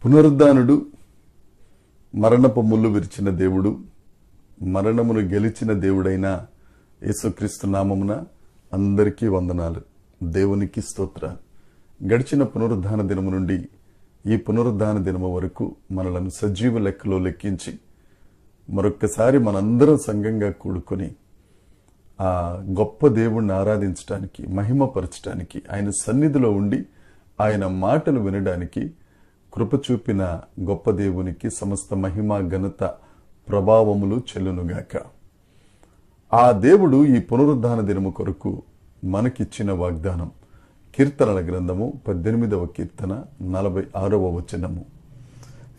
పునరుద్ధానుడు, మరణపు ముళ్ళు విరిచిన దేవుడు, మరణమును గెలిచిన దేవుడైన యేసుక్రీస్తు నామమున అందరికీ వందనాలు. దేవునికి స్తోత్ర. గడిచిన పునరుద్ధాన దినము నుండి ఈ పునరుద్ధాన దినము వరకు మనలను సజీవ లెక్కలో లెక్కించి మరొక్కసారి మనందరం సంఘంగా కూడుకొని ఆ గొప్ప దేవుణ్ణి ఆరాధించడానికి, మహిమపరచడానికి, ఆయన సన్నిధిలో ఉండి ఆయన మాటలు వినడానికి కృప చూపిన గొప్ప దేవునికి సమస్త మహిమ, ఘనత, ప్రభావములు చెల్లునుగాక. ఆ దేవుడు ఈ పునరుద్ధాన దినము కొరకు మనకిచ్చిన వాగ్దానం కీర్తనల గ్రంథము 18వ కీర్తన 46వ వచనము.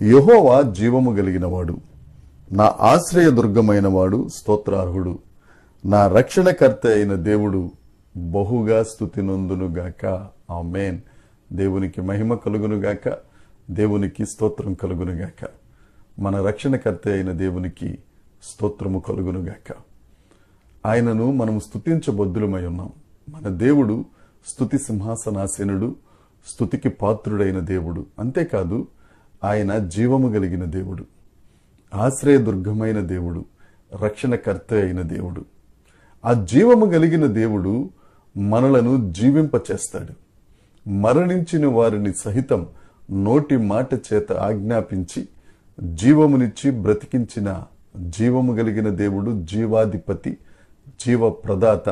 యెహోవా జీవము కలిగినవాడు, నా ఆశ్రయ దుర్గమైన వాడు, స్తోత్రార్హుడు, నా రక్షణకర్త అయిన దేవుడు బహుగా స్తుతి నొందునుగాక. ఆమేన్. దేవునికి మహిమ కలుగునుగాక, దేవునికి స్తోత్రం కలుగునుగాక. మన రక్షణకర్త అయిన దేవునికి స్తోత్రము కలుగునుగాక. ఆయనను మనము స్తుతించబద్దులమై ఉన్నాం. మన దేవుడు స్తుతి సింహాసనాసీనుడు, స్తుతికి పాత్రుడైన దేవుడు. అంతేకాదు, ఆయన జీవము కలిగిన దేవుడు, ఆశ్రయదుర్గమైన దేవుడు, రక్షణకర్త అయిన దేవుడు. ఆ జీవము కలిగిన దేవుడు మనలను జీవింపచేస్తాడు. మరణించిన వారిని సహితం నోటి మాట చేత ఆజ్ఞాపించి జీవమునిచ్చి బ్రతికించిన జీవము కలిగిన దేవుడు, జీవాధిపతి, జీవ ప్రదాత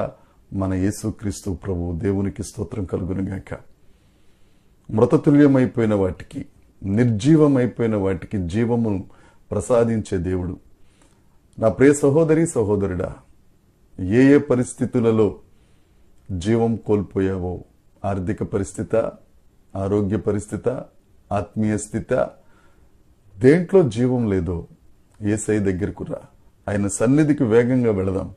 మన యేసుక్రీస్తు ప్రభువు. దేవునికి స్తోత్రం కలుగునుగాక. మృతతుల్యమైపోయిన వాటికి, నిర్జీవమైపోయిన వాటికి జీవమును ప్రసాదించే దేవుడు. నా ప్రియ సహోదరి, సహోదరుడా, ఏ ఏ పరిస్థితులలో జీవం కోల్పోయావో, ఆర్థిక పరిస్థితి, ఆరోగ్య పరిస్థితి, ఆత్మీయ స్థితి, దేంట్లో జీవం లేదో యేసయ్య దగ్గరకు రా. ఆయన సన్నిధికి వేగంగా వెళదాం.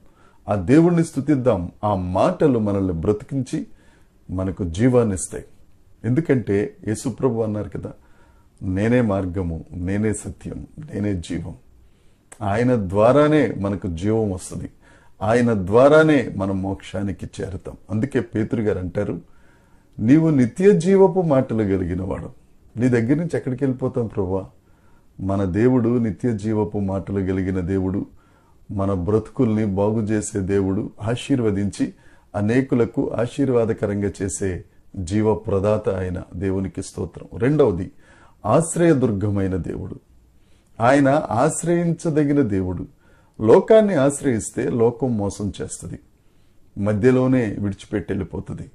ఆ దేవుణ్ణి స్తుతిద్దాం. ఆ మాటలు మనల్ని బ్రతికించి మనకు జీవాన్ని ఇస్తాయి. ఎందుకంటే యేసుప్రభు అన్నారు కదా, నేనే మార్గము, నేనే సత్యం, నేనే జీవం. ఆయన ద్వారానే మనకు జీవం వస్తుంది. ఆయన ద్వారానే మనం మోక్షానికి చేరుతాం. అందుకే పేతురు గారు అంటారు, నీవు నిత్య జీవపు మాటలు కలిగిన వాడు. నీ దగ్గర నుంచి ఎక్కడికి వెళ్ళిపోతాం ప్రభువా? మన దేవుడు నిత్య జీవపు మాటలు కలిగిన దేవుడు, మన బ్రతుకుల్ని బాగు చేసే దేవుడు, ఆశీర్వదించి అనేకులకు ఆశీర్వాదకరంగా చేసే జీవ ప్రదాత ఆయన. దేవునికి స్తోత్రం. రెండవది, ఆశ్రయదుర్గమైన దేవుడు. ఆయన ఆశ్రయించదగిన దేవుడు. లోకాన్ని ఆశ్రయిస్తే లోకం మోసం చేస్తుంది, మధ్యలోనే విడిచిపెట్టి వెళ్ళిపోతుంది.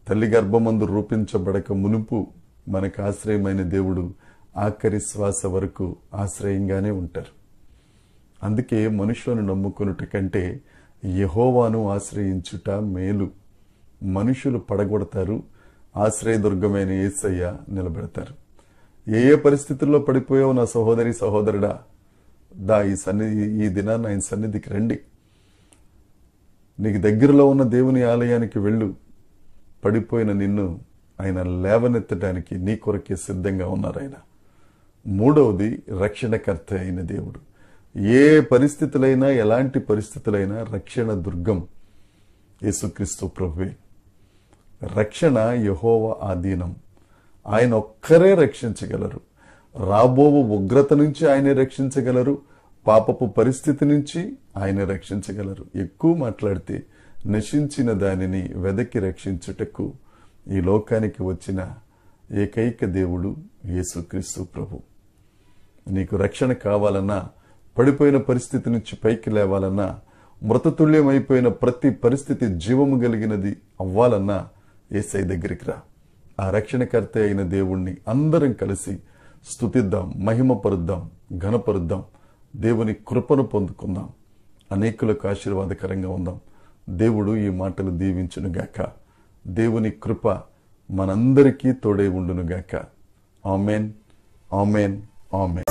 తల్లి గర్భమందు రూపించబడక మునుపు మనకు ఆశ్రయమైన దేవుడు ఆఖరి శ్వాస వరకు ఆశ్రయంగానే ఉంటారు. అందుకే మనుషులను నమ్ముకున్నట కంటే యెహోవాను ఆశ్రయించుట మేలు. మనుషులు పడగొడతారు, ఆశ్రయదుర్గమైన యేసయ్య నిలబెడతారు. ఏ ఏ పరిస్థితుల్లో పడిపోయావు నా సహోదరి, సహోదరుడా, దా ఈ దినాన్ని ఆయన సన్నిధికి రండి. నీకు దగ్గరలో ఉన్న దేవుని ఆలయానికి వెళ్ళు. పడిపోయిన నిన్ను ఆయన లేవనెత్తడానికి నీ కొరకే సిద్ధంగా ఉన్నారు ఆయన. మూడవది, రక్షణకర్త అయిన దేవుడు. ఏ పరిస్థితులైనా, ఎలాంటి పరిస్థితులైనా రక్షణ దుర్గం యేసుక్రీస్తు ప్రభువే. రక్షణ యెహోవా ఆధీనం. ఆయన ఒక్కరే రక్షించగలరు. రాబోవు ఉగ్రత నుంచి ఆయనే రక్షించగలరు. పాపపు పరిస్థితి నుంచి ఆయనే రక్షించగలరు. ఎక్కువ మాట్లాడితే నశించిన దానిని వెదకి రక్షించుటకు ఈ లోకానికి వచ్చిన ఏకైక దేవుడు యేసుక్రీస్తు ప్రభు. నీకు రక్షణ కావాలన్నా, పడిపోయిన పరిస్థితి నుంచి పైకి లేవాలన్నా, మృతతుల్యమైపోయిన ప్రతి పరిస్థితి జీవము కలిగినది అవ్వాలన్నా యేసయ్య దగ్గరికి రా. ఆ రక్షణకర్త అయిన దేవుణ్ణి అందరం కలిసి స్తుతిద్దాం, మహిమపరుద్దాం, ఘనపరుద్దాం. దేవుని కృపను పొందుకుందాం. అనేకులకు ఆశీర్వాదకరంగా ఉందాం. దేవుడు ఈ మాటలు దీవించునుగాక. దేవుని కృప మనందరికీ తోడై ఉండునుగాక. Amen, amen, amen.